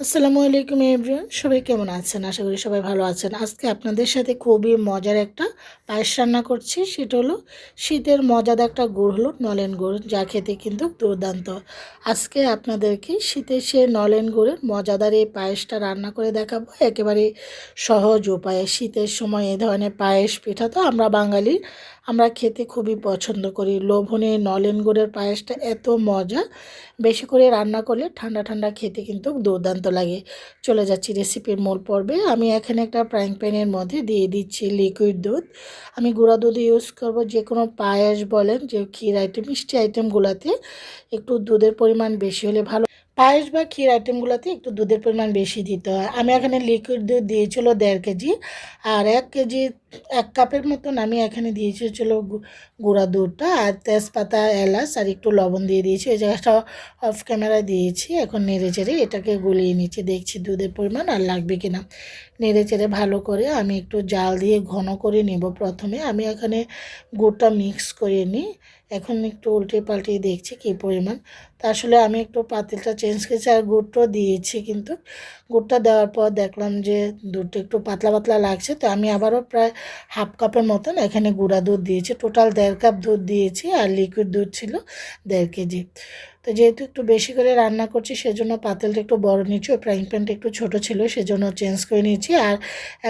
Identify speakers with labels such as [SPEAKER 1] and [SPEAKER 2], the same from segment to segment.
[SPEAKER 1] আসসালামু আলাইকুম এভরিওয়ান, সবাই কেমন আছেন? আশা করি সবাই ভালো আছেন। আজকে আপনাদের সাথে খুবই মজার একটা পায়েস রান্না করছি। সেটা হলো শীতের মজাদার একটা গুড় হলো নলেন গুড়, যা খেতে কিন্তু দুর্দান্ত। আজকে আপনাদেরকে শীতের সে নলেন গুড়ের মজাদার এই পায়েসটা রান্না করে দেখাবো একেবারে সহজ উপায়ে। শীতের সময় এই ধরনের পায়েস পিঠা তো আমরা বাঙালি, আমরা খেতে খুবই পছন্দ করি। লোভনীয় নলেন গুড়ের পায়েসটা এত মজা, বেশি করে রান্না করলে ঠান্ডা ঠান্ডা খেতে কিন্তু দুর্দান্ত লাগে। চলে যাচ্ছি রেসিপির মূল পর্বে। আমি এখানে একটা ফ্রাইং প্যানের মধ্যে দিয়ে দিচ্ছি লিকুইড দুধ। আমি গুঁড়া দুধ ইউজ করব। যে কোনো পায়েস বলেন, যে ক্ষীর আইটেম, মিষ্টি আইটেমগুলোতে একটু দুধের পরিমাণ বেশি হলে ভালো। পায়েস বা ক্ষীর আইটেমগুলোতে একটু দুধের পরিমাণ বেশি দিতে হয়। আমি এখানে লিকুইড দুধ দিয়েছিল 1.5 কেজি, আর 1 কেজি 1 কাপের মতন আমি এখানে দিয়েছি হচ্ছিলো গুঁড়া দুধটা, আর তেজপাতা, এলাচ আর একটু লবণ দিয়ে দিয়েছি। এই জায়গাটা অফ ক্যামেরায় দিয়েছি। এখন নেড়ে চেড়ে এটাকে গলিয়ে নিচ্ছি, দেখছি দুধের পরিমাণ আর লাগবে কিনা। নেড়ে চেড়ে ভালো করে আমি একটু জাল দিয়ে ঘন করে নেব। প্রথমে আমি এখানে গুড়টা মিক্স করে নিই। এখন একটু উল্টে পাল্টে দেখছি কী পরিমাণ। তা আসলে আমি একটু পাতিলটা চেঞ্জ করেছি আর গুড়টাও দিয়েছি, কিন্তু গুড়টা দেওয়ার পর দেখলাম যে দুধটা একটু পাতলা পাতলা লাগছে। তো আমি আবারও প্রায় হাফ কাপের মতন এখানে গুঁড়া দুধ দিয়েছি। টোটাল 1.5 কাপ দুধ দিয়েছি, আর লিকুইড দুধ ছিল 1.5 কেজি। তো যেহেতু একটু বেশি করে রান্না করছি, সেজন্য পাতিলটা একটু বড় নিচ্ছি। ওই ফ্রাইং প্যানটা একটু ছোটো ছিল, সেজন্য চেঞ্জ করে নিয়েছি। আর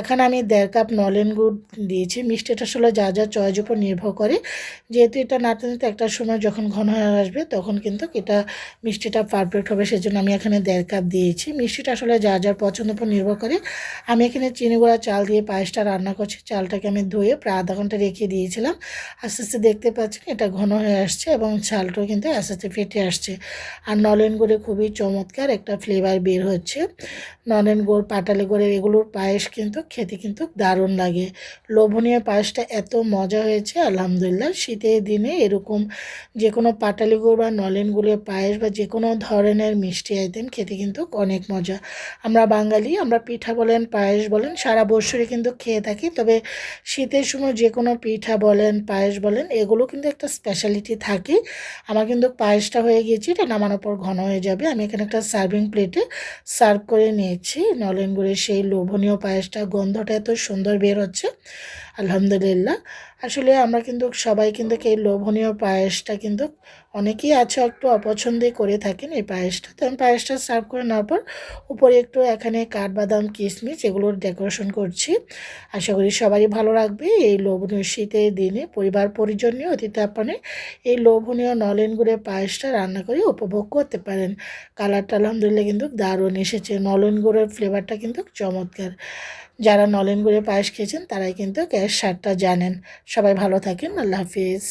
[SPEAKER 1] এখানে আমি 1.5 কাপ নলেন গুড় দিয়েছি। মিষ্টিটা আসলে যা যা চয়ের উপর নির্ভর করে। যেহেতু এটা নাড়তে নাড়তে একটা সময় যখন ঘন হয়ে আসবে, তখন কিন্তু এটা মিষ্টিটা পারফেক্ট হবে। সেজন্য আমি এখানে 1.5 কাপ দিয়েছি। মিষ্টিটা আসলে যা যার পছন্দ উপর নির্ভর করে। আমি এখানে চিনি গুঁড়া চাল দিয়ে পায়েসটা রান্না করছি। চালটাকে আমি ধুয়ে প্রায় আধা ঘন্টা রেখে দিয়েছিলাম। আস্তে আস্তে দেখতে পাচ্ছেন এটা ঘন হয়ে আসছে এবং চালটাও কিন্তু আস্তে আস্তে ফেটে আসছে। আর নলেন গুড়ে খুবই চমৎকার একটা ফ্লেভার বের হচ্ছে। নলেন গুড়, পাটালি গুড়ের এগুলোর পায়েস কিন্তু খেতে কিন্তু দারুণ লাগে। লোভনীয় পায়েসটা এত মজা হয়েছে আলহামদুলিল্লাহ। শীতের দিনে এরকম যে কোনো পাটালি গুড় বা নলেন গুড়ের পায়েস বা যে কোনো ধরনের মিষ্টি আইটেম খেতে কিন্তু অনেক মজা। আমরা বাঙালি, আমরা পিঠা বলেন, পায়েস বলেন, সারা বছরই কিন্তু খেয়ে থাকি। তবে শীতের সময় যে কোনো পিঠা বলেন, পায়েস বলেন, এগুলো কিন্তু একটা স্পেশালিটি থাকে। আমার কিন্তু পায়েসটা হয়ে গিয়েছে, এটা নামানোর পর ঘন হয়ে যাবে। আমি এখানে একটা সার্ভিং প্লেটে সার্ভ করে নিয়েছি নলেন গুড়ের সেই লোভনীয় পায়েসটা। গন্ধটা এত সুন্দর বের হচ্ছে আলহামদুলিল্লাহ। আসলে আমরা কিন্তু সবাই কিন্তু এই লোভনীয় পায়েসটা কিন্তু অনেকেই আছে একটু অপছন্দই করে থাকেন এই পায়েসটা। তো আমি পায়েসটা সার্ভ করে নেওয়ার পর উপরে একটু এখানে কাঠবাদাম, কিশমিশ এগুলোর ডেকোরেশন করছি। আশা করি সবারই ভালো লাগবে। এই লোভনীয় শীতের দিনে পরিবার পরিজন নিয়ে অতিথি আপ্যায়নে এই লোভনীয় নলেন গুড়ের পায়েসটা রান্না করে উপভোগ করতে পারেন। কালারটা আলহামদুলিল্লাহ কিন্তু দারুণ এসেছে। নলেন গুড়ের ফ্লেভারটা কিন্তু চমৎকার। যারা নলেন গুড়ের পায়েস খেয়েছেন তারাই কিন্তু এর স্বাদটা জানেন। সবাই ভালো থাকেন। আল্লাহ হাফিজ।